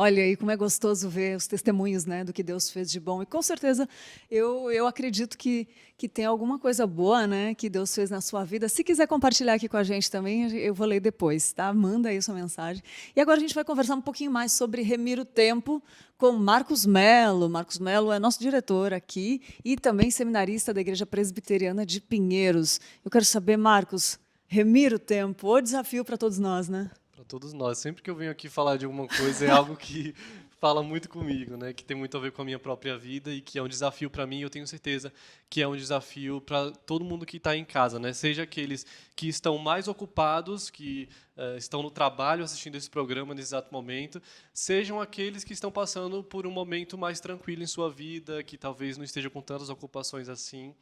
Olha aí como é gostoso ver os testemunhos, né, do que Deus fez de bom. E com certeza eu acredito que tem alguma coisa boa, né, que Deus fez na sua vida. Se quiser compartilhar aqui com a gente também, eu vou ler depois, tá? Manda aí sua mensagem. E agora a gente vai conversar um pouquinho mais sobre remir o tempo com Marcos Melo. Marcos Melo é nosso diretor aqui e também seminarista da Igreja Presbiteriana de Pinheiros. Eu quero saber, Marcos, remir o tempo, o desafio para todos nós, né? Para todos nós. Sempre que eu venho aqui falar de alguma coisa, é algo que fala muito comigo, né? Que tem muito a ver com a minha própria vida e que é um desafio para mim. Eu tenho certeza que é um desafio para todo mundo que está em casa, né? Seja aqueles que estão mais ocupados, que estão no trabalho assistindo esse programa nesse exato momento, sejam aqueles que estão passando por um momento mais tranquilo em sua vida, que talvez não estejam com tantas ocupações assim.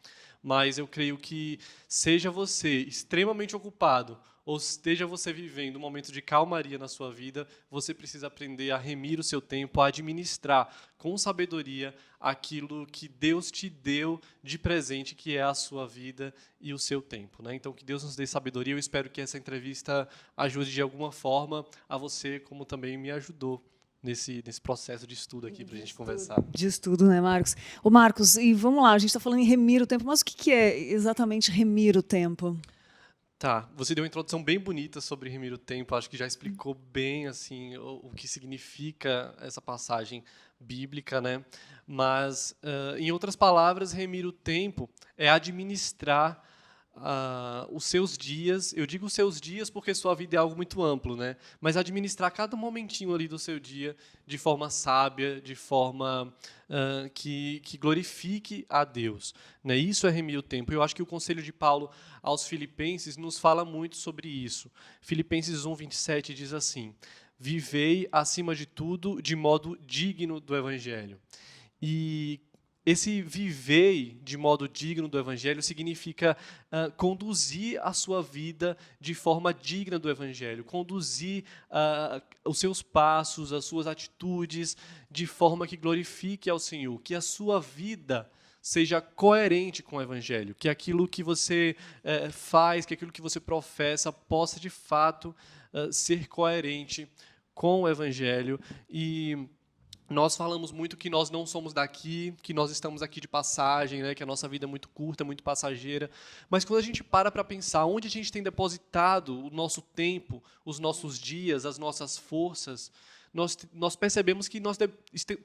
Mas eu creio que seja você extremamente ocupado ou esteja você vivendo um momento de calmaria na sua vida, você precisa aprender a remir o seu tempo, a administrar com sabedoria aquilo que Deus te deu de presente, que é a sua vida e o seu tempo, né? Então, que Deus nos dê sabedoria. Eu espero que essa entrevista ajude de alguma forma a você, como também me ajudou nesse processo de estudo aqui para a gente conversar. De estudo, né, Marcos? Ô, Marcos, e vamos lá, a gente está falando em remir o tempo, mas o que é exatamente remir o tempo? Tá, você deu uma introdução bem bonita sobre remir o tempo, acho que já explicou bem assim o que significa essa passagem bíblica, né? Mas, em outras palavras, remir o tempo é administrar os seus dias. Eu digo os seus dias porque sua vida é algo muito amplo, né? Mas administrar cada momentinho ali do seu dia de forma sábia, de forma que glorifique a Deus, né? Isso é remir o tempo. Eu acho que o conselho de Paulo aos Filipenses nos fala muito sobre isso. Filipenses 1:27 diz assim: vivei acima de tudo de modo digno do Evangelho. E esse viver de modo digno do Evangelho significa conduzir a sua vida de forma digna do Evangelho, conduzir os seus passos, as suas atitudes de forma que glorifique ao Senhor, que a sua vida seja coerente com o Evangelho, que aquilo que você faz, que aquilo que você professa possa de fato ser coerente com o Evangelho. E nós falamos muito que nós não somos daqui, que nós estamos aqui de passagem, né, que a nossa vida é muito curta, muito passageira. Mas quando a gente para pensar onde a gente tem depositado o nosso tempo, os nossos dias, as nossas forças, nós percebemos que nós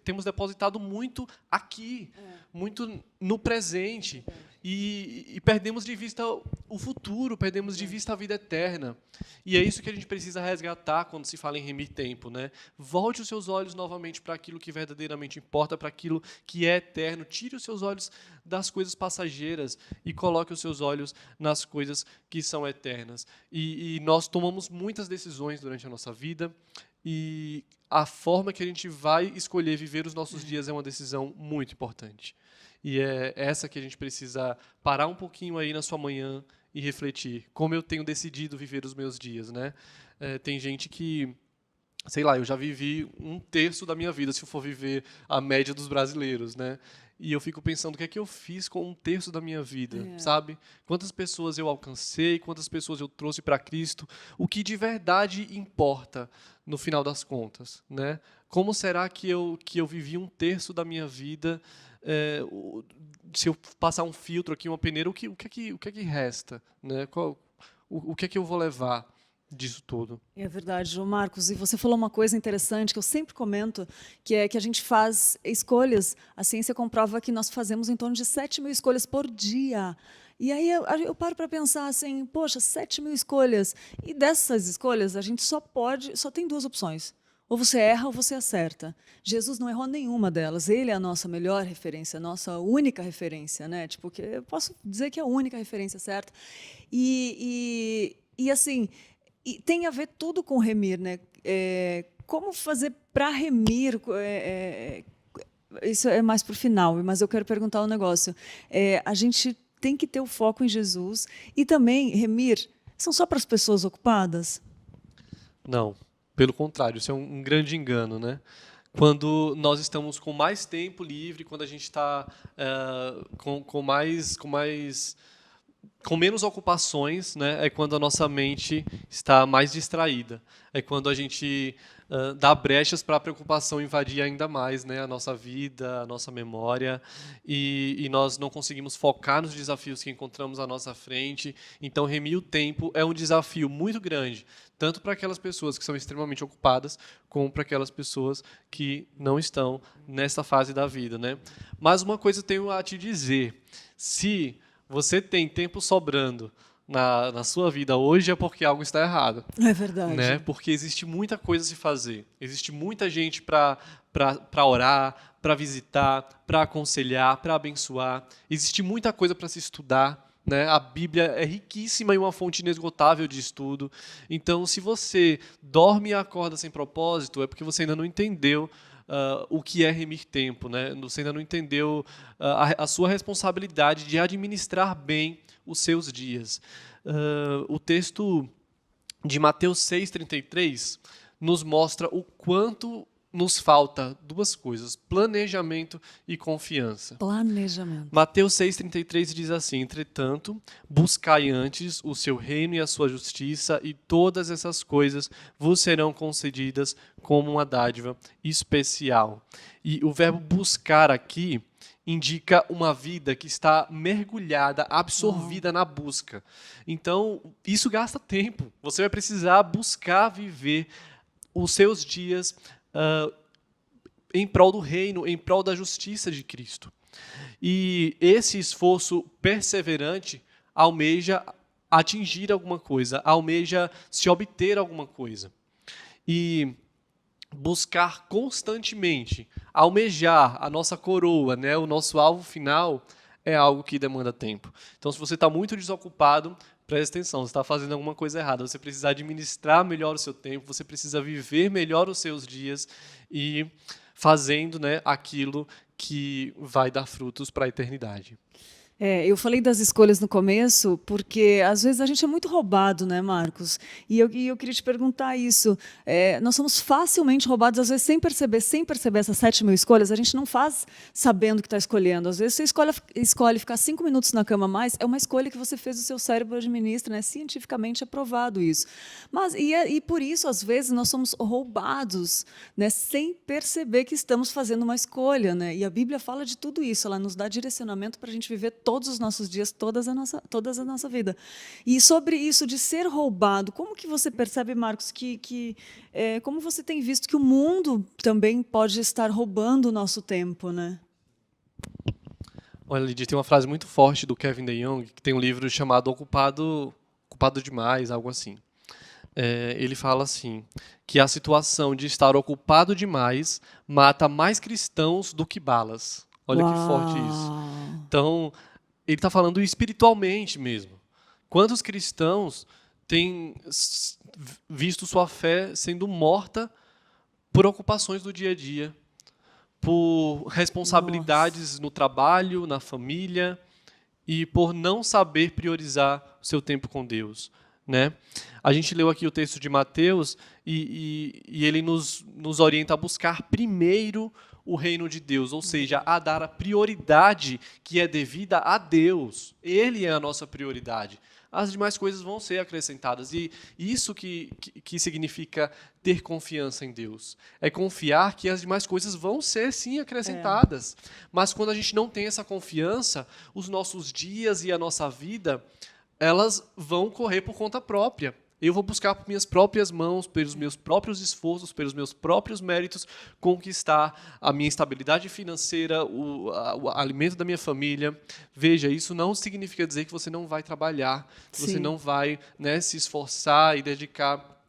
temos depositado muito aqui, muito no presente. E perdemos de vista o futuro, perdemos de vista a vida eterna. E é isso que a gente precisa resgatar quando se fala em remir tempo, né? Volte os seus olhos novamente para aquilo que verdadeiramente importa, para aquilo que é eterno. Tire os seus olhos das coisas passageiras e coloque os seus olhos nas coisas que são eternas. E nós tomamos muitas decisões durante a nossa vida e a forma que a gente vai escolher viver os nossos dias é uma decisão muito importante. E é essa que a gente precisa parar um pouquinho aí na sua manhã e refletir. Como eu tenho decidido viver os meus dias, né? Tem gente que, sei lá, eu já vivi 1/3 da minha vida, se eu for viver a média dos brasileiros, né? E eu fico pensando, o que é que eu fiz com 1/3 da minha vida, sabe? Quantas pessoas eu alcancei, quantas pessoas eu trouxe para Cristo, o que de verdade importa no final das contas, né? Como será que eu vivi 1/3 da minha vida? Se eu passar um filtro aqui, uma peneira, o que é que resta, né? O que é que eu vou levar disso tudo? É verdade, João Marcos. E você falou uma coisa interessante que eu sempre comento, que é que a gente faz escolhas. A ciência comprova que nós fazemos em torno de 7.000 escolhas por dia. E aí eu paro para pensar assim, poxa, 7.000 escolhas. E dessas escolhas, a gente só tem duas opções. Ou você erra ou você acerta. Jesus não errou nenhuma delas. Ele é a nossa melhor referência, a nossa única referência, né? Tipo, que eu posso dizer que é a única referência certa. E assim, e tem a ver tudo com remir, né? Como fazer para remir? Isso é mais para o final, mas eu quero perguntar um negócio. A gente tem que ter o foco em Jesus e também remir. São só para as pessoas ocupadas? Não, pelo contrário, isso é um grande engano, né? Quando nós estamos com mais tempo livre, quando a gente está com mais com menos ocupações, né, é quando a nossa mente está mais distraída. É quando a gente dá brechas para a preocupação invadir ainda mais, né, a nossa vida, a nossa memória, e nós não conseguimos focar nos desafios que encontramos à nossa frente. Então, remir o tempo é um desafio muito grande, tanto para aquelas pessoas que são extremamente ocupadas, como para aquelas pessoas que não estão nessa fase da vida, né? Mas uma coisa eu tenho a te dizer: se você tem tempo sobrando na sua vida hoje, é porque algo está errado. É verdade. Né? Porque existe muita coisa a se fazer. Existe muita gente para orar, para visitar, para aconselhar, para abençoar. Existe muita coisa para se estudar. Né? A Bíblia é riquíssima e uma fonte inesgotável de estudo. Então, se você dorme e acorda sem propósito, é porque você ainda não entendeu o que é remir tempo, né? Você ainda não entendeu a sua responsabilidade de administrar bem os seus dias. O texto de Mateus 6,33 nos mostra o quanto nos falta duas coisas: planejamento e confiança. Planejamento. Mateus 6,33 diz assim: entretanto, buscai antes o seu reino e a sua justiça, e todas essas coisas vos serão concedidas como uma dádiva especial. E o verbo buscar aqui indica uma vida que está mergulhada, absorvida na busca. Então, isso gasta tempo. Você vai precisar buscar viver os seus dias em prol do reino, em prol da justiça de Cristo. E esse esforço perseverante almeja atingir alguma coisa, almeja se obter alguma coisa. E buscar constantemente, almejar a nossa coroa, né, o nosso alvo final, é algo que demanda tempo. Então, se você está muito desocupado, preste atenção, você está fazendo alguma coisa errada. Você precisa administrar melhor o seu tempo, você precisa viver melhor os seus dias e fazendo, né, aquilo que vai dar frutos para a eternidade. Eu falei das escolhas no começo, porque às vezes a gente é muito roubado, né, Marcos? E eu queria te perguntar isso. Nós somos facilmente roubados, às vezes sem perceber essas 7.000 escolhas. A gente não faz sabendo o que está escolhendo. Às vezes você escolhe ficar 5 minutos na cama a mais, é uma escolha que você fez, o seu cérebro administra, né? Cientificamente é provado isso. Mas, e por isso, às vezes, nós somos roubados, né, sem perceber que estamos fazendo uma escolha. Né? E a Bíblia fala de tudo isso, ela nos dá direcionamento para a gente viver todos os nossos dias, toda a nossa vida. E sobre isso de ser roubado, como que você percebe, Marcos, como você tem visto que o mundo também pode estar roubando o nosso tempo, né? Olha, Lidia, tem uma frase muito forte do Kevin DeYoung, que tem um livro chamado Ocupado Demais, algo assim. Ele fala assim, que a situação de estar ocupado demais mata mais cristãos do que balas. Olha que forte isso. Então, ele está falando espiritualmente mesmo. Quantos cristãos têm visto sua fé sendo morta por ocupações do dia a dia, por responsabilidades no trabalho, na família, e por não saber priorizar o seu tempo com Deus, né? A gente leu aqui o texto de Mateus e ele nos orienta a buscar primeiro o reino de Deus, ou seja, a dar a prioridade que é devida a Deus. Ele é a nossa prioridade. As demais coisas vão ser acrescentadas. E isso que significa ter confiança em Deus. É confiar que as demais coisas vão ser, sim, acrescentadas. Mas quando a gente não tem essa confiança, os nossos dias e a nossa vida, elas vão correr por conta própria. Eu vou buscar por minhas próprias mãos, pelos meus próprios esforços, pelos meus próprios méritos, conquistar a minha estabilidade financeira, o alimento da minha família. Veja, isso não significa dizer que você não vai trabalhar, que você não vai, né, se esforçar e dedicar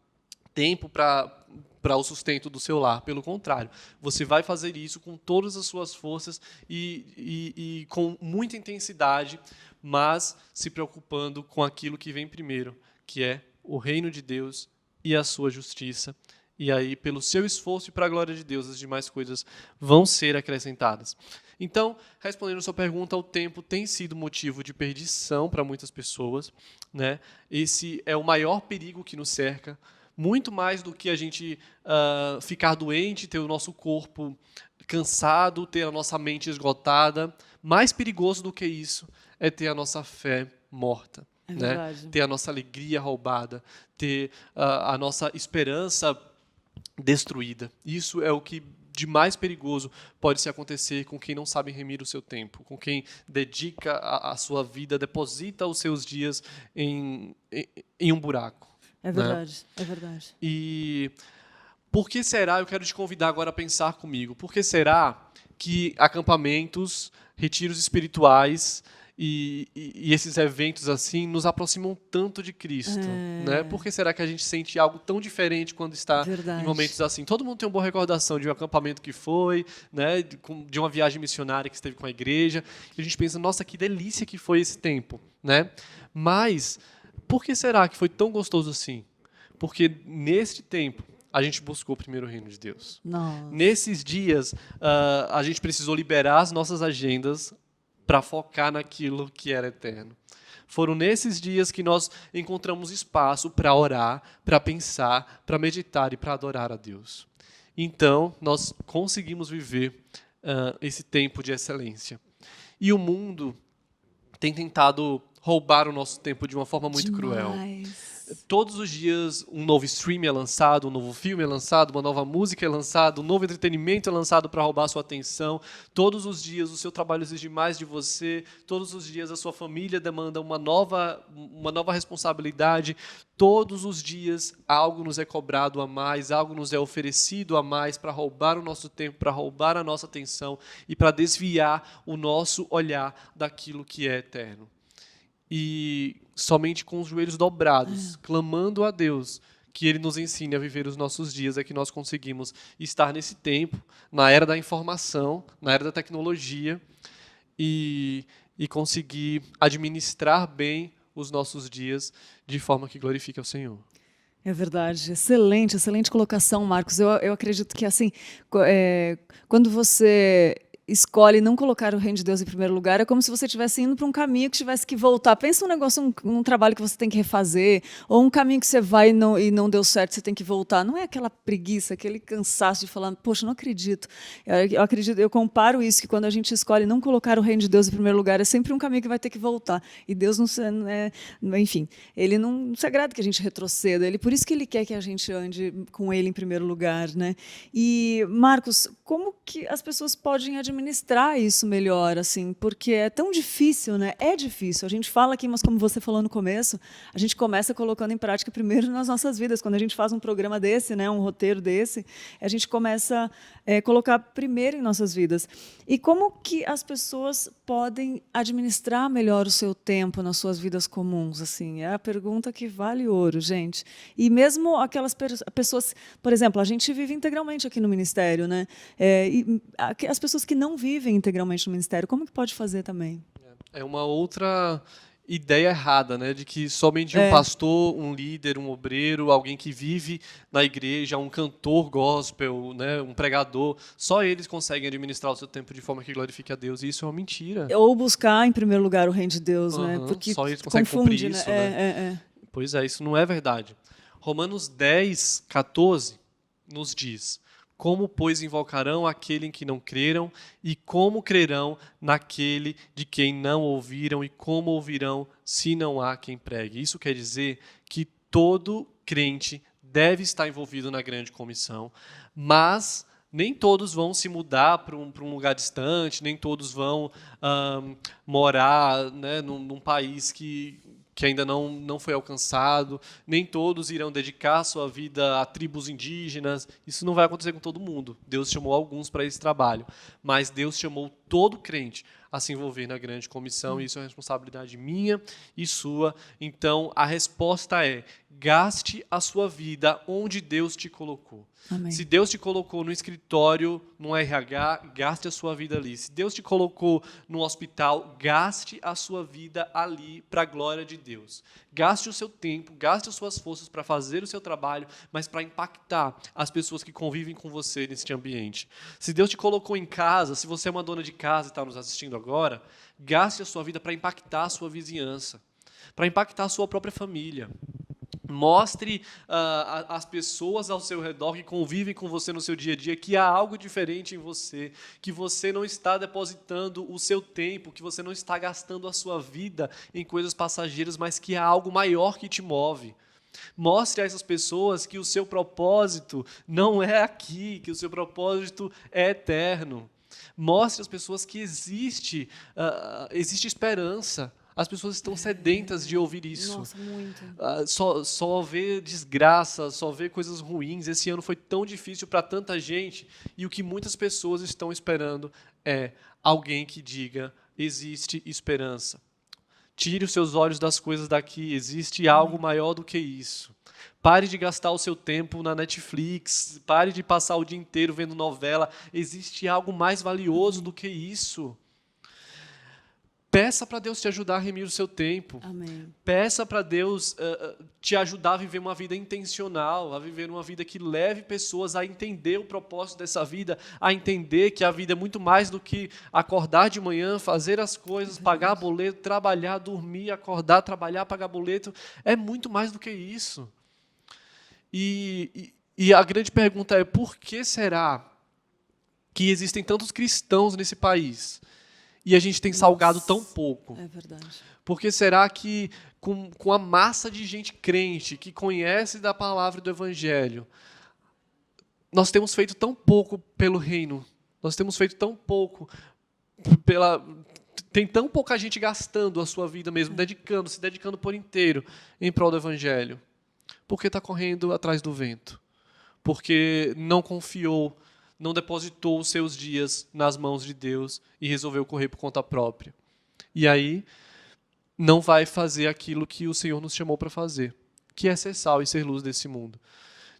tempo para o sustento do seu lar. Pelo contrário, você vai fazer isso com todas as suas forças e com muita intensidade, mas se preocupando com aquilo que vem primeiro, que é o reino de Deus e a sua justiça. E aí, pelo seu esforço e para a glória de Deus, as demais coisas vão ser acrescentadas. Então, respondendo a sua pergunta, o tempo tem sido motivo de perdição para muitas pessoas, né? Esse é o maior perigo que nos cerca, muito mais do que a gente ficar doente, ter o nosso corpo cansado, ter a nossa mente esgotada. mais perigoso do que isso é ter a nossa fé morta. É Né? verdade. Ter a nossa alegria roubada, ter a nossa esperança destruída. Isso é o que de mais perigoso pode se acontecer com quem não sabe remir o seu tempo, com quem dedica a sua vida, deposita os seus dias em um buraco. É né? verdade, é verdade. E por que será, eu quero te convidar agora a pensar comigo, por que será que acampamentos, retiros espirituais e esses eventos assim nos aproximam tanto de Cristo? Né? Por que será que a gente sente algo tão diferente quando está Verdade. em momentos assim? Todo mundo tem uma boa recordação de um acampamento que foi, né? De uma viagem missionária que esteve com a igreja, e a gente pensa, nossa, que delícia que foi esse tempo. Né? Mas por que será que foi tão gostoso assim? Porque neste tempo a gente buscou primeiro o reino de Deus. Nossa. Nesses dias, a gente precisou liberar as nossas agendas para focar naquilo que era eterno. Foram nesses dias que nós encontramos espaço para orar, para pensar, para meditar e para adorar a Deus. Então, nós conseguimos viver esse tempo de excelência. E o mundo tem tentado roubar o nosso tempo de uma forma muito cruel. Todos os dias um novo stream é lançado, um novo filme é lançado, uma nova música é lançada, um novo entretenimento é lançado para roubar a sua atenção. Todos os dias o seu trabalho exige mais de você. Todos os dias a sua família demanda uma nova responsabilidade. Todos os dias algo nos é cobrado a mais, algo nos é oferecido a mais para roubar o nosso tempo, para roubar a nossa atenção e para desviar o nosso olhar daquilo que é eterno. E somente com os joelhos dobrados, clamando a Deus que Ele nos ensine a viver os nossos dias, é que nós conseguimos estar nesse tempo, na era da informação, na era da tecnologia, e conseguir administrar bem os nossos dias de forma que glorifique ao Senhor. É verdade, excelente, excelente colocação, Marcos. Eu acredito que assim, quando você escolhe não colocar o reino de Deus em primeiro lugar, é como se você estivesse indo para um caminho que tivesse que voltar. Pensa um negócio, um trabalho que você tem que refazer, ou um caminho que você vai e não deu certo, você tem que voltar. Não é aquela preguiça, aquele cansaço de falar, poxa, não acredito. Eu acredito, eu comparo isso, que quando a gente escolhe não colocar o reino de Deus em primeiro lugar, é sempre um caminho que vai ter que voltar. E Deus enfim, Ele não se agrada que a gente retroceda. Por isso que Ele quer que a gente ande com Ele em primeiro lugar, né? E, Marcos, como que as pessoas podem administrar isso melhor, assim, porque é tão difícil, né? É difícil. A gente fala aqui, mas como você falou no começo, a gente começa colocando em prática primeiro nas nossas vidas. Quando a gente faz um programa desse, né, um roteiro desse, a gente começa a colocar primeiro em nossas vidas. E como que as pessoas podem administrar melhor o seu tempo nas suas vidas comuns? Assim, é a pergunta que vale ouro, gente. E mesmo aquelas pessoas, por exemplo, a gente vive integralmente aqui no ministério, né? E as pessoas que não vivem integralmente no ministério, como que pode fazer também? É uma outra ideia errada, né, de que somente um pastor, um líder, um obreiro, alguém que vive na igreja, um cantor gospel, né, um pregador, só eles conseguem administrar o seu tempo de forma que glorifique a Deus, e isso é uma mentira. Ou buscar em primeiro lugar o reino de Deus, né? Porque só eles conseguem confunde, cumprir isso, né? Pois é, isso não é verdade. Romanos 10, 14 nos diz: como, pois, invocarão aquele em que não creram? E como crerão naquele de quem não ouviram? E como ouvirão se não há quem pregue? Isso quer dizer que todo crente deve estar envolvido na grande comissão, mas nem todos vão se mudar para um lugar distante, nem todos vão morar, né, num país que ainda não foi alcançado, nem todos irão dedicar sua vida a tribos indígenas. Isso não vai acontecer com todo mundo. Deus chamou alguns para esse trabalho, mas Deus chamou todo crente a se envolver na grande comissão, e isso é responsabilidade minha e sua. Então, a resposta é: gaste a sua vida onde Deus te colocou. Amém. Se Deus te colocou no escritório, no RH, gaste a sua vida ali. Se Deus te colocou no hospital, gaste a sua vida ali para a glória de Deus. Gaste o seu tempo, gaste as suas forças para fazer o seu trabalho, mas para impactar as pessoas que convivem com você neste ambiente. Se Deus te colocou em casa, se você é uma dona de casa e está nos assistindo agora, gaste a sua vida para impactar a sua vizinhança, para impactar a sua própria família. Mostre às pessoas ao seu redor que convivem com você no seu dia a dia que há algo diferente em você, que você não está depositando o seu tempo, que você não está gastando a sua vida em coisas passageiras, mas que há algo maior que te move. Mostre a essas pessoas que o seu propósito não é aqui, que o seu propósito é eterno. Mostre às pessoas que existe esperança. As pessoas estão sedentas de ouvir isso. Nossa, muito. Só vê desgraça, só vê coisas ruins. Esse ano foi tão difícil para tanta gente. E o que muitas pessoas estão esperando é alguém que diga: existe esperança. Tire os seus olhos das coisas daqui. Existe algo maior do que isso. Pare de gastar o seu tempo na Netflix. Pare de passar o dia inteiro vendo novela. Existe algo mais valioso do que isso. Peça para Deus te ajudar a remir o seu tempo. Amém. Peça para Deus te ajudar a viver uma vida intencional, a viver uma vida que leve pessoas a entender o propósito dessa vida, a entender que a vida é muito mais do que acordar de manhã, fazer as coisas, pagar boleto, trabalhar, dormir, acordar, trabalhar, pagar boleto. É muito mais do que isso. E a grande pergunta é: por que será que existem tantos cristãos nesse país e a gente tem salgado tão pouco? É verdade. Por que será que, com a massa de gente crente, que conhece da palavra do Evangelho, nós temos feito tão pouco pelo reino? Nós temos feito tão pouco tem tão pouca gente gastando a sua vida mesmo, se dedicando por inteiro em prol do Evangelho? Porque está correndo atrás do vento. Porque não confiou, não depositou os seus dias nas mãos de Deus e resolveu correr por conta própria. E aí não vai fazer aquilo que o Senhor nos chamou para fazer, que é ser sal e ser luz desse mundo.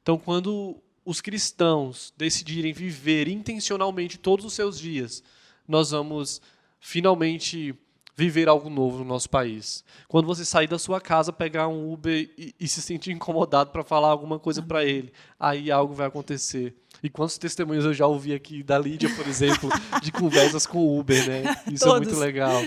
Então, quando os cristãos decidirem viver intencionalmente todos os seus dias, nós vamos finalmente viver algo novo no nosso país. Quando você sair da sua casa, pegar um Uber e se sentir incomodado para falar alguma coisa para ele, aí algo vai acontecer. E quantos testemunhos eu já ouvi aqui da Lídia, por exemplo, de conversas com o Uber, né? Isso Todos. é muito legal.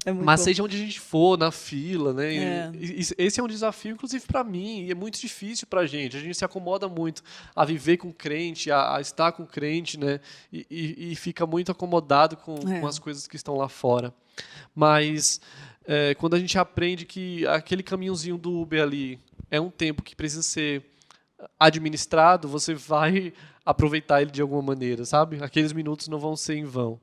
É muito Mas bom. seja onde a gente for, na fila, né? É. Esse é um desafio, inclusive, para mim, e é muito difícil para a gente. A gente se acomoda muito a viver com crente, a estar com crente, né? E fica muito acomodado com as coisas que estão lá fora. Mas quando a gente aprende que aquele caminhozinho do Uber ali é um tempo que precisa ser administrado, você vai aproveitar ele de alguma maneira, sabe? Aqueles minutos não vão ser em vão.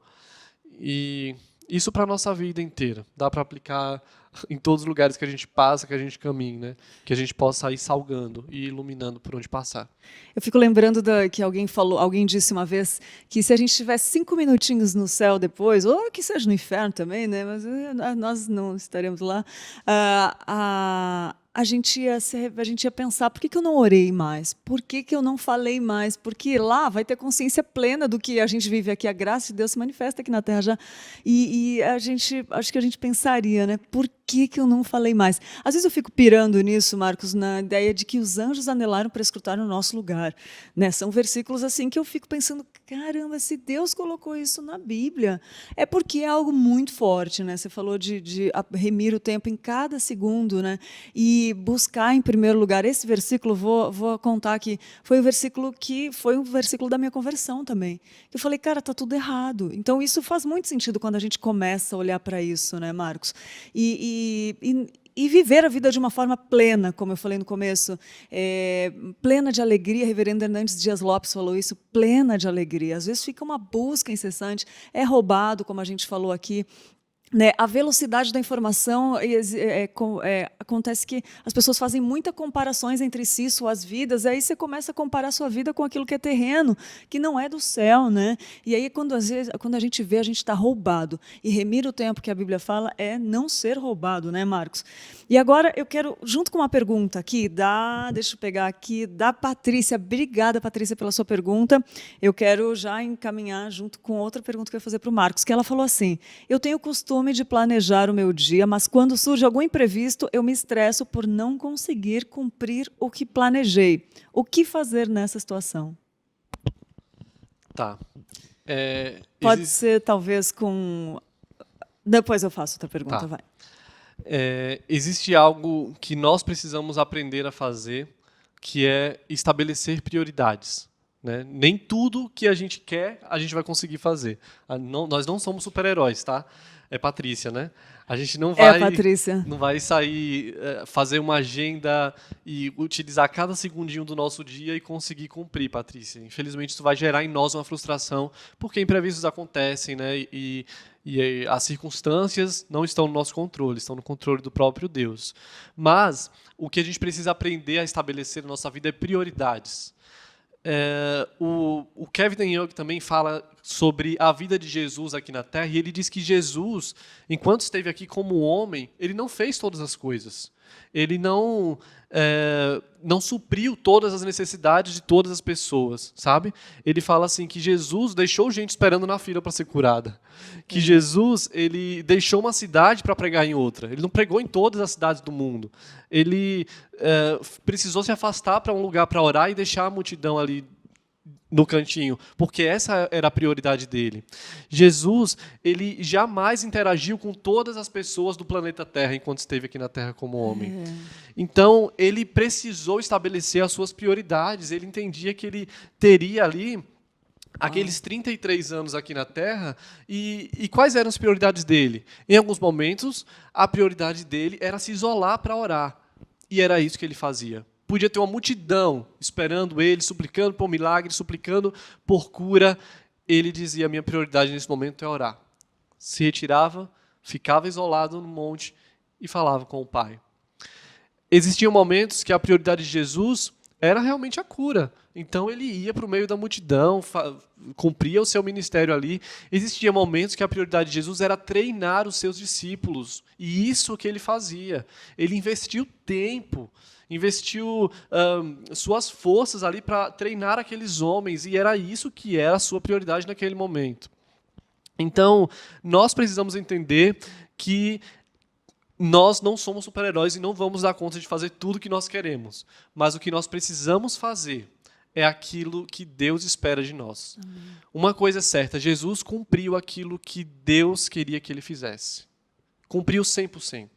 E isso para a nossa vida inteira. Dá para aplicar em todos os lugares que a gente passa, que a gente caminha, né? Que a gente possa ir salgando e iluminando por onde passar. Eu fico lembrando que alguém disse uma vez que se a gente tivesse 5 minutinhos no céu depois, ou que seja no inferno também, né? Mas nós não estaremos lá. A gente ia pensar: por que eu não orei mais? Por que eu não falei mais? Porque lá vai ter consciência plena do que a gente vive aqui. A graça de Deus se manifesta aqui na Terra já. E acho que a gente pensaria, né? Por que eu não falei mais? Às vezes eu fico pirando nisso, Marcos, na ideia de que os anjos anelaram para escutar no nosso lugar, né? São versículos assim que eu fico pensando: caramba, se Deus colocou isso na Bíblia, é porque é algo muito forte, né? Você falou de remir o tempo em cada segundo, né? E buscar em primeiro lugar. Esse versículo, vou contar aqui, foi um versículo da minha conversão também. Eu falei: cara, tá tudo errado. Então isso faz muito sentido quando a gente começa a olhar para isso, né, Marcos? E viver a vida de uma forma plena, como eu falei no começo, plena de alegria. Reverendo Hernandes Dias Lopes falou isso: plena de alegria. Às vezes fica uma busca incessante, é roubado, como a gente falou aqui. Né, a velocidade da informação, acontece que as pessoas fazem muitas comparações entre si, suas vidas, e aí você começa a comparar a sua vida com aquilo que é terreno, que não é do céu, né? E aí, quando a gente vê, a gente está roubado. E remir o tempo, que a Bíblia fala, é não ser roubado, né, Marcos? E agora eu quero, junto com uma pergunta aqui, deixa eu pegar aqui, da Patrícia. Obrigada, Patrícia, pela sua pergunta. Eu quero já encaminhar junto com outra pergunta que eu ia fazer para o Marcos, que ela falou assim: eu tenho o costume de planejar o meu dia, mas quando surge algum imprevisto, eu me estresso por não conseguir cumprir o que planejei. O que fazer nessa situação? Tá. Pode ser, talvez, com... Depois eu faço outra pergunta, Tá. vai. existe algo que nós precisamos aprender a fazer, que é estabelecer prioridades. Né? Nem tudo que a gente quer, a gente vai conseguir fazer. Nós não somos super-heróis, tá? É Patrícia, né? A gente não vai sair, fazer uma agenda e utilizar cada segundinho do nosso dia e conseguir cumprir, Patrícia. Infelizmente, isso vai gerar em nós uma frustração, porque imprevistos acontecem, né? E as circunstâncias não estão no nosso controle, estão no controle do próprio Deus. Mas o que a gente precisa aprender a estabelecer na nossa vida é prioridades. O Kevin Young também fala sobre a vida de Jesus aqui na Terra, e ele diz que Jesus, enquanto esteve aqui como homem, ele não fez todas as coisas. Ele não supriu todas as necessidades de todas as pessoas, sabe? Ele fala assim que Jesus deixou gente esperando na fila para ser curada. Que Jesus, ele deixou uma cidade para pregar em outra. Ele não pregou em todas as cidades do mundo. Ele precisou se afastar para um lugar para orar e deixar a multidão ali no cantinho, porque essa era a prioridade dele. Jesus, ele jamais interagiu com todas as pessoas do planeta Terra enquanto esteve aqui na Terra como homem. Então, ele precisou estabelecer as suas prioridades. Ele entendia que ele teria ali aqueles 33 anos aqui na Terra, e quais eram as prioridades dele? Em alguns momentos, a prioridade dele era se isolar para orar, e era isso que ele fazia. Podia ter uma multidão esperando ele, suplicando por milagre, suplicando por cura. Ele dizia, minha prioridade nesse momento é orar. Se retirava, ficava isolado no monte e falava com o Pai. Existiam momentos que a prioridade de Jesus era realmente a cura. Então ele ia para o meio da multidão, cumpria o seu ministério ali. Existiam momentos que a prioridade de Jesus era treinar os seus discípulos. E isso que ele fazia. Ele investiu tempo, investiu suas forças ali para treinar aqueles homens, e era isso que era a sua prioridade naquele momento. Então, nós precisamos entender que nós não somos super-heróis e não vamos dar conta de fazer tudo o que nós queremos, mas o que nós precisamos fazer é aquilo que Deus espera de nós. Amém. Uma coisa é certa, Jesus cumpriu aquilo que Deus queria que ele fizesse. Cumpriu 100%.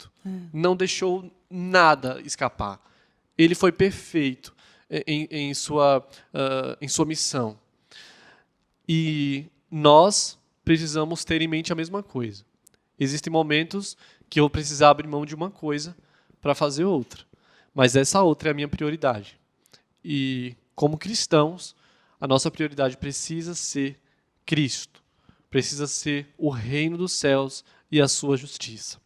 Não deixou nada escapar. Ele foi perfeito em sua missão. E nós precisamos ter em mente a mesma coisa. Existem momentos que eu vou precisar abrir mão de uma coisa para fazer outra. Mas essa outra é a minha prioridade. E, como cristãos, a nossa prioridade precisa ser Cristo. Precisa ser o reino dos céus e a sua justiça.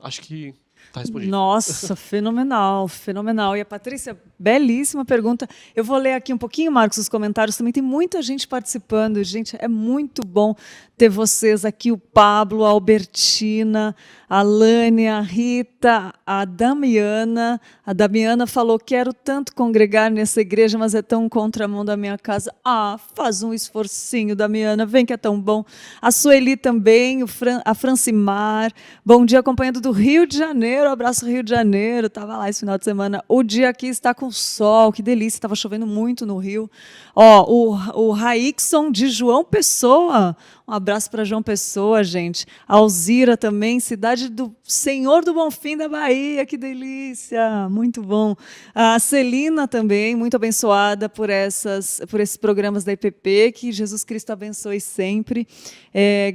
Acho que está respondido. Nossa, fenomenal, fenomenal. E a Patrícia, belíssima pergunta. Eu vou ler aqui um pouquinho, Marcos, os comentários. Também tem muita gente participando. Gente, é muito bom ter vocês aqui. O Pablo, a Albertina, a Lânia, a Rita, a Damiana. A Damiana falou, quero tanto congregar nessa igreja, mas é tão contramão da minha casa. Ah, faz um esforcinho, Damiana, vem que é tão bom. A Sueli também, a Francimar. Bom dia, acompanhando do Rio de Janeiro. Abraço, Rio de Janeiro. Estava lá esse final de semana. O dia aqui está com sol, que delícia. Estava chovendo muito no Rio. Ó, o Raixson de João Pessoa. Um abraço para João Pessoa, gente. A Alzira também, cidade do Senhor do Bonfim da Bahia, que delícia, muito bom. A Celina também, muito abençoada por esses programas da IPP, que Jesus Cristo abençoe sempre.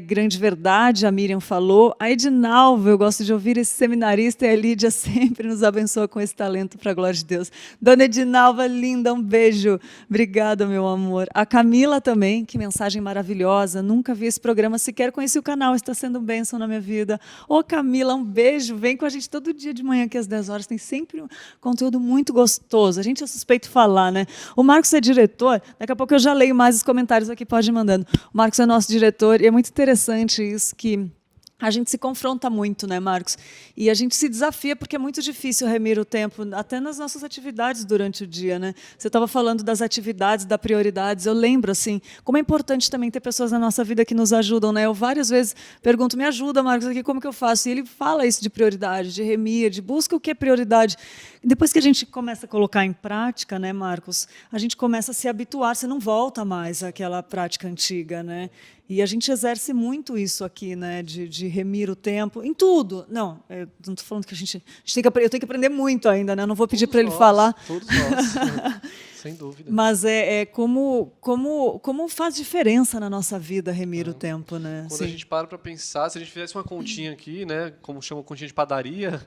Grande verdade, a Miriam falou. A Edinalva, eu gosto de ouvir esse seminarista, e a Lídia sempre nos abençoa com esse talento para a glória de Deus. Dona Edinalva, linda, um beijo. Obrigada, meu amor. A Camila também, que mensagem maravilhosa, nunca vi esse programa, sequer conheci o canal, está sendo um bênção na minha vida. Ô Camila, um beijo, vem com a gente todo dia de manhã aqui às 10 horas, tem sempre um conteúdo muito gostoso, a gente é suspeito de falar, né? O Marcos é diretor, daqui a pouco eu já leio mais os comentários aqui, pode ir mandando. O Marcos é nosso diretor, e é muito interessante isso, que a gente se confronta muito, né, Marcos? E a gente se desafia, porque é muito difícil remir o tempo, até nas nossas atividades durante o dia, né? Você estava falando das atividades, das prioridades. Eu lembro, assim, como é importante também ter pessoas na nossa vida que nos ajudam, né? Eu várias vezes pergunto, me ajuda, Marcos, aqui, como que eu faço? E ele fala isso de prioridade, de remir, de busca o que é prioridade. E depois que a gente começa a colocar em prática, né, Marcos? A gente começa a se habituar, você não volta mais àquela prática antiga, né? E a gente exerce muito isso aqui, né, de remir o tempo, em tudo. Não, eu não estou falando que a gente tem que, eu tenho que aprender muito ainda, né? Não vou pedir para ele falar. Todos nós, sem dúvida. Mas como faz diferença na nossa vida remir o tempo, né? Quando a gente para pensar, se a gente fizesse uma continha aqui, né, como chama continha de padaria,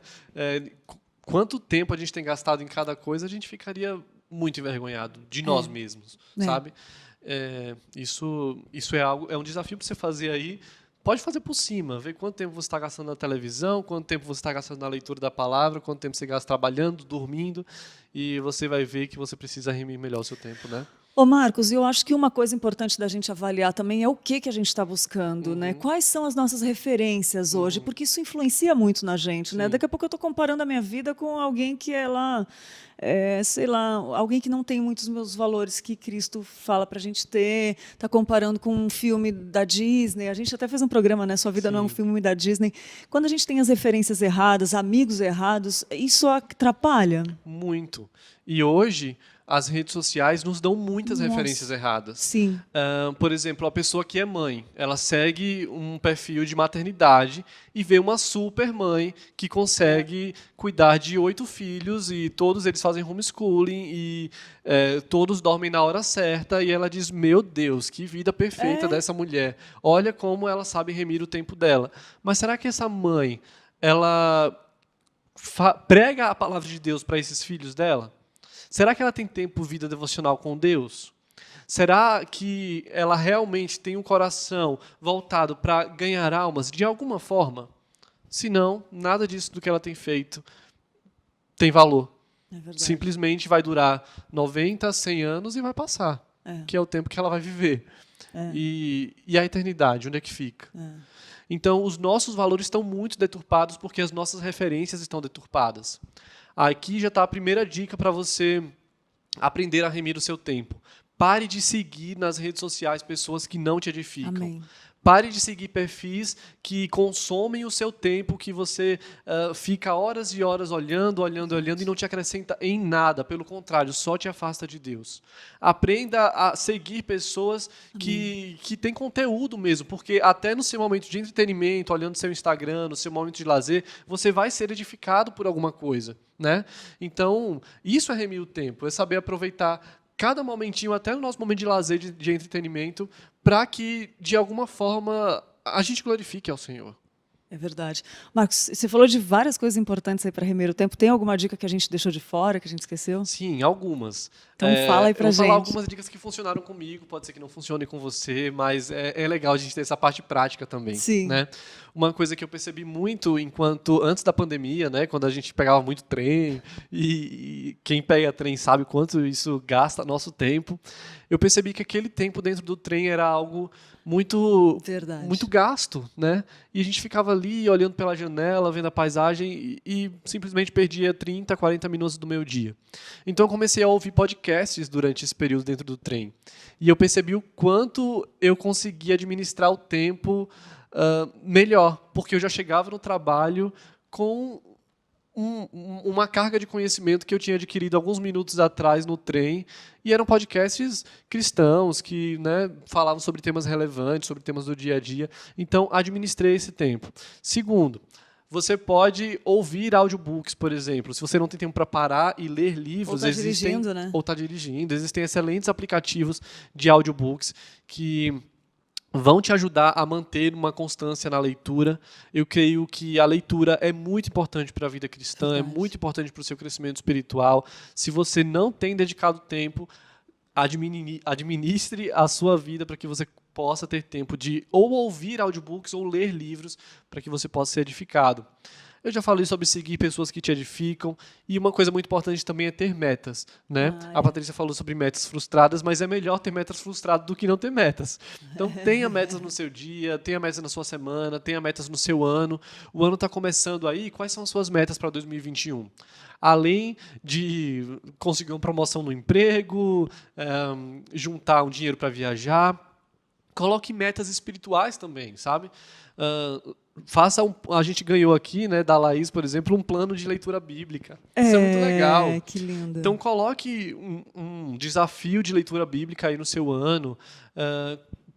quanto tempo a gente tem gastado em cada coisa, a gente ficaria muito envergonhado de nós mesmos, sabe? Isso é um desafio para você fazer aí. Pode fazer por cima, ver quanto tempo você está gastando na televisão, quanto tempo você está gastando na leitura da palavra, quanto tempo você gasta trabalhando, dormindo, e você vai ver que você precisa remir melhor o seu tempo, né? Ô Marcos, eu acho que uma coisa importante da gente avaliar também é o que a gente está buscando, né? Quais são as nossas referências hoje? Porque isso influencia muito na gente, né? Daqui a pouco eu estou comparando a minha vida com alguém que sei lá, alguém que não tem muitos meus valores que Cristo fala para a gente ter, está comparando com um filme da Disney. A gente até fez um programa, né? Sua vida não é um filme da Disney. Quando a gente tem as referências erradas, amigos errados, isso atrapalha. Muito. E hoje as redes sociais nos dão muitas referências erradas. Sim. Por exemplo, a pessoa que é mãe, ela segue um perfil de maternidade e vê uma super mãe que consegue cuidar de 8 filhos e todos eles fazem homeschooling e todos dormem na hora certa e ela diz, meu Deus, que vida perfeita dessa mulher. Olha como ela sabe remir o tempo dela. Mas será que essa mãe, ela prega a palavra de Deus para esses filhos dela? Será que ela tem tempo, vida devocional com Deus? Será que ela realmente tem um coração voltado para ganhar almas de alguma forma? Se não, nada disso do que ela tem feito tem valor. Simplesmente vai durar 90, 100 anos e vai passar, que é o tempo que ela vai viver. E a eternidade, onde é que fica? Então, os nossos valores estão muito deturpados porque as nossas referências estão deturpadas. Aqui já está a primeira dica para você aprender a remir o seu tempo. Pare de seguir nas redes sociais pessoas que não te edificam. Amém. Pare de seguir perfis que consomem o seu tempo, que você fica horas e horas olhando e não te acrescenta em nada. Pelo contrário, só te afasta de Deus. Aprenda a seguir pessoas que têm conteúdo mesmo, porque até no seu momento de entretenimento, olhando seu Instagram, no seu momento de lazer, você vai ser edificado por alguma coisa, né? Então, isso é remir o tempo, é saber aproveitar cada momentinho, até o nosso momento de lazer, de entretenimento, para que, de alguma forma, a gente glorifique ao Senhor. É verdade. Marcos, você falou de várias coisas importantes aí para remir o tempo. Tem alguma dica que a gente deixou de fora, que a gente esqueceu? Sim, algumas. Então fala aí pra gente. Eu vou falar algumas dicas que funcionaram comigo, pode ser que não funcione com você, mas é legal a gente ter essa parte prática também. Sim. Né? Uma coisa que eu percebi muito antes da pandemia, né, quando a gente pegava muito trem, e quem pega trem sabe quanto isso gasta nosso tempo, eu percebi que aquele tempo dentro do trem era algo muito gasto, né? E a gente ficava ali olhando pela janela, vendo a paisagem e simplesmente perdia 30, 40 minutos do meu dia. Então eu comecei a ouvir podcasts durante esse período dentro do trem. E eu percebi o quanto eu conseguia administrar o tempo melhor, porque eu já chegava no trabalho com uma carga de conhecimento que eu tinha adquirido alguns minutos atrás no trem, e eram podcasts cristãos que, né, falavam sobre temas relevantes, sobre temas do dia a dia. Então, administrei esse tempo. Segundo, você pode ouvir audiobooks, por exemplo. Se você não tem tempo para parar e ler livros, ou dirigindo, né? Ou está dirigindo, existem excelentes aplicativos de audiobooks que vão te ajudar a manter uma constância na leitura. Eu creio que a leitura é muito importante para a vida cristã, é muito importante para o seu crescimento espiritual. Se você não tem dedicado tempo, administre a sua vida para que você possa ter tempo de ou ouvir audiobooks ou ler livros para que você possa ser edificado. Eu já falei sobre seguir pessoas que te edificam, e uma coisa muito importante também é ter metas, né? A Patrícia falou sobre metas frustradas, mas é melhor ter metas frustradas do que não ter metas. Então tenha metas no seu dia, tenha metas na sua semana, tenha metas no seu ano. O ano está começando aí, quais são as suas metas para 2021? Além de conseguir uma promoção no emprego, juntar um dinheiro para viajar, coloque metas espirituais também, sabe? A gente ganhou aqui, né, da Laís, por exemplo, um plano de leitura bíblica. Isso é muito legal. Que lindo. Então coloque um desafio de leitura bíblica aí no seu ano.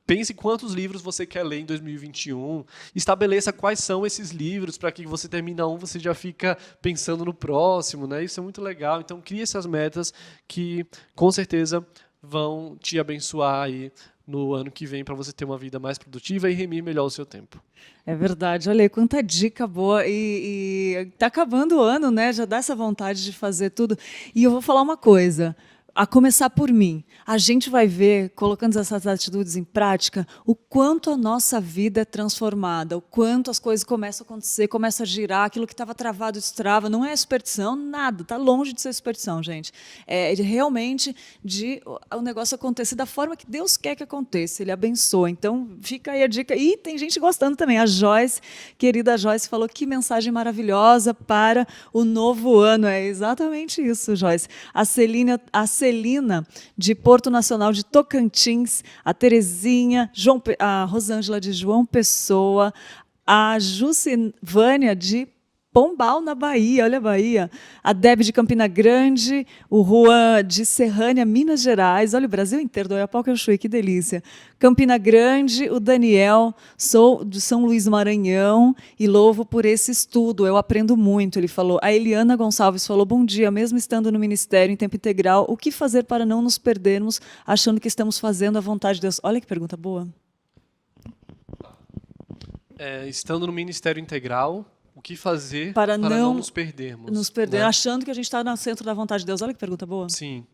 pense quantos livros você quer ler em 2021, estabeleça quais são esses livros, para que você termina um, você já fica pensando no próximo, né? Isso é muito legal. Então, crie essas metas que, com certeza, vão te abençoar aí no ano que vem para você ter uma vida mais produtiva e remir melhor o seu tempo. É verdade, olha aí, quanta dica boa. E tá acabando o ano, né? Já dá essa vontade de fazer tudo. E eu vou falar uma coisa. A começar por mim, a gente vai ver, colocando essas atitudes em prática, o quanto a nossa vida é transformada, o quanto as coisas começam a acontecer, começa a girar, aquilo que estava travado destrava. Não é superstição, nada, está longe de ser superstição, gente. É realmente de o negócio acontecer da forma que Deus quer que aconteça, Ele abençoa. Então, fica aí a dica. E tem gente gostando também. A Joyce, querida Joyce, falou que mensagem maravilhosa para o novo ano. É exatamente isso, Joyce. A Celina, de Porto Nacional de Tocantins, a Terezinha, a Rosângela de João Pessoa, a Jucivânia de Pombal, na Bahia, olha a Bahia, a Deb de Campina Grande, o Juan de Serrânia, Minas Gerais, olha o Brasil inteiro, do Oiapoque ao Chuí, que delícia. Campina Grande, o Daniel, sou de São Luís Maranhão e louvo por esse estudo, eu aprendo muito, ele falou. A Eliana Gonçalves falou, bom dia, mesmo estando no ministério em tempo integral, o que fazer para não nos perdermos achando que estamos fazendo a vontade de Deus? Olha que pergunta boa. Estando no ministério integral, o que fazer para não nos perdermos? Nos perder, né? achando que a gente está no centro da vontade de Deus. Olha que pergunta boa. Sim.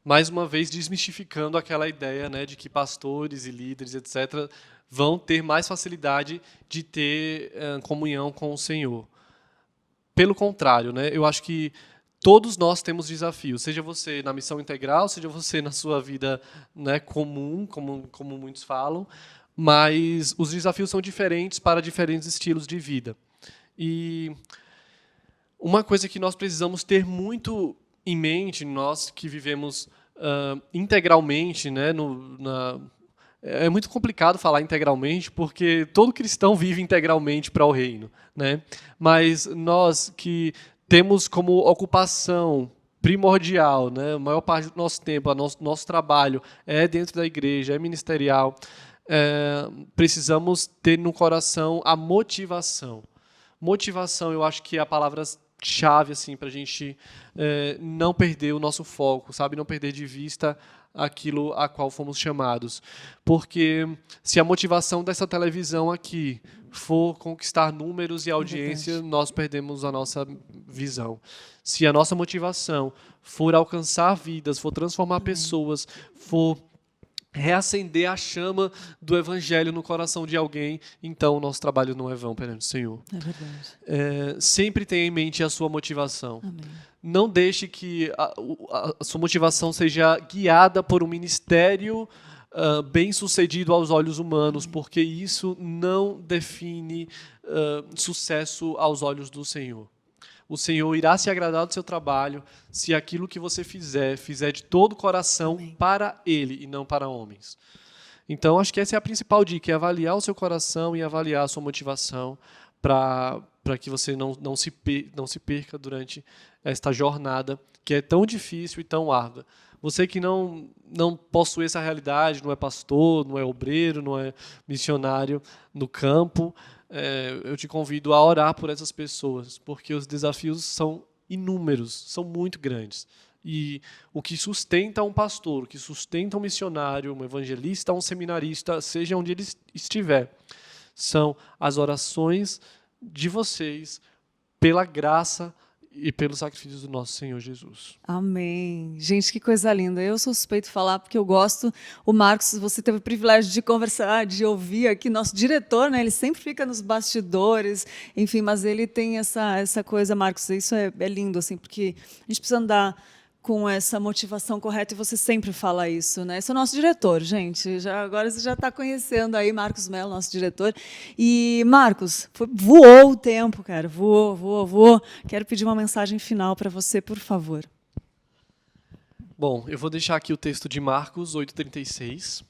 Mais uma vez, desmistificando aquela ideia, né, de que pastores e líderes, etc., vão ter mais facilidade de ter comunhão com o Senhor. Pelo contrário, né, eu acho que todos nós temos desafios, seja você na missão integral, seja você na sua vida, né, comum, como muitos falam, mas os desafios são diferentes para diferentes estilos de vida. E uma coisa que nós precisamos ter muito em mente, nós que vivemos integralmente, né, é muito complicado falar integralmente, porque todo cristão vive integralmente para o reino, né? Mas nós que temos como ocupação primordial, né, a maior parte do nosso tempo, nosso trabalho é dentro da igreja, é ministerial, precisamos ter no coração a motivação. Motivação, eu acho que é a palavra-chave assim, para a gente não perder o nosso foco, sabe? Não perder de vista aquilo a qual fomos chamados. Porque se a motivação dessa televisão aqui for conquistar números e audiência, nós perdemos a nossa visão. Se a nossa motivação for alcançar vidas, for transformar pessoas, for reacender a chama do evangelho no coração de alguém, então o nosso trabalho não é vão perante o Senhor. É verdade. Sempre tenha em mente a sua motivação. Amém. Não deixe que a sua motivação seja guiada por um ministério bem-sucedido aos olhos humanos, porque isso não define sucesso aos olhos do Senhor. O Senhor irá se agradar do seu trabalho se aquilo que você fizer de todo o coração Amém. Para Ele e não para homens. Então, acho que essa é a principal dica, é avaliar o seu coração e avaliar a sua motivação para que você não se perca durante esta jornada que é tão difícil e tão árdua. Você que não possui essa realidade, não é pastor, não é obreiro, não é missionário no campo, eu te convido a orar por essas pessoas, porque os desafios são inúmeros, são muito grandes. E o que sustenta um pastor, o que sustenta um missionário, um evangelista, um seminarista, seja onde ele estiver, são as orações de vocês pela graça e pelo sacrifício do nosso Senhor Jesus. Amém. Gente, que coisa linda. Eu sou suspeito de falar porque eu gosto. O Marcos, você teve o privilégio de conversar, de ouvir aqui. Nosso diretor, né? Ele sempre fica nos bastidores, enfim, mas ele tem essa coisa, Marcos, isso é lindo, assim, porque a gente precisa andar com essa motivação correta, e você sempre fala isso, né? Esse é o nosso diretor, gente. Agora você já está conhecendo aí Marcos Mello, nosso diretor. E, Marcos, voou o tempo, cara. Voou. Quero pedir uma mensagem final para você, por favor. Bom, eu vou deixar aqui o texto de Marcos 8,36,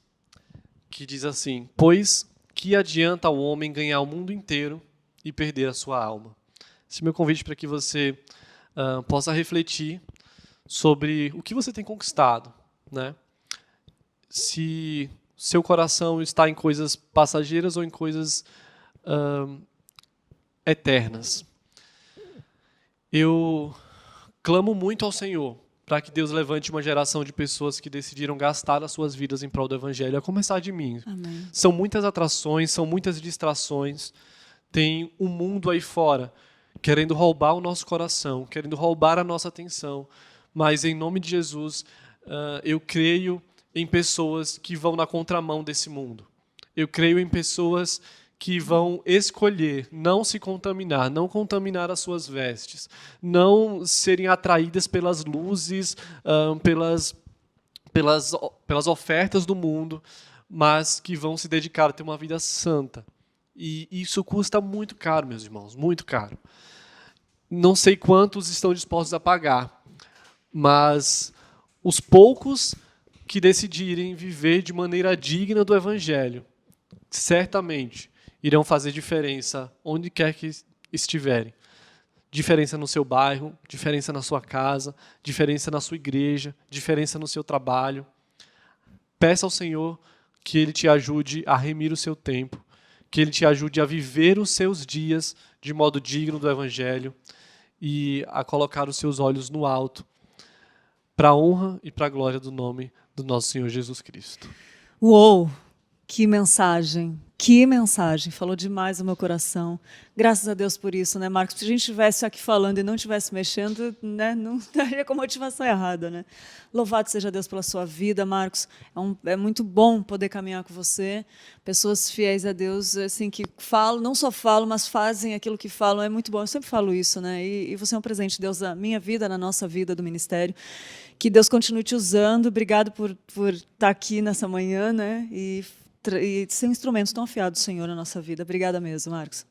que diz assim: pois que adianta ao homem ganhar o mundo inteiro e perder a sua alma? Esse é o meu convite para que você possa refletir sobre o que você tem conquistado, né? Se seu coração está em coisas passageiras ou em coisas eternas. Eu clamo muito ao Senhor para que Deus levante uma geração de pessoas que decidiram gastar as suas vidas em prol do Evangelho, a começar de mim. Amém. São muitas atrações, são muitas distrações. Tem um mundo aí fora querendo roubar o nosso coração, querendo roubar a nossa atenção. Mas, em nome de Jesus, eu creio em pessoas que vão na contramão desse mundo. Eu creio em pessoas que vão escolher não se contaminar, não contaminar as suas vestes, não serem atraídas pelas luzes, pelas ofertas do mundo, mas que vão se dedicar a ter uma vida santa. E isso custa muito caro, meus irmãos, muito caro. Não sei quantos estão dispostos a pagar, mas os poucos que decidirem viver de maneira digna do Evangelho, certamente irão fazer diferença onde quer que estiverem. Diferença no seu bairro, diferença na sua casa, diferença na sua igreja, diferença no seu trabalho. Peça ao Senhor que Ele te ajude a remir o seu tempo, que Ele te ajude a viver os seus dias de modo digno do Evangelho e a colocar os seus olhos no alto, para a honra e para a glória do nome do nosso Senhor Jesus Cristo. Uou! Que mensagem! Que mensagem! Falou demais no meu coração. Graças a Deus por isso, né, Marcos? Se a gente estivesse aqui falando e não estivesse mexendo, né, não estaria com a motivação errada, né? Louvado seja Deus pela sua vida, Marcos. É muito bom poder caminhar com você. Pessoas fiéis a Deus, assim, que falam, não só falam, mas fazem aquilo que falam. É muito bom. Eu sempre falo isso, né? E você é um presente de Deus na minha vida, na nossa vida, do ministério. Que Deus continue te usando. Obrigado por estar aqui nessa manhã, né? E ser um instrumento tão afiado do Senhor na nossa vida. Obrigada mesmo, Marcos.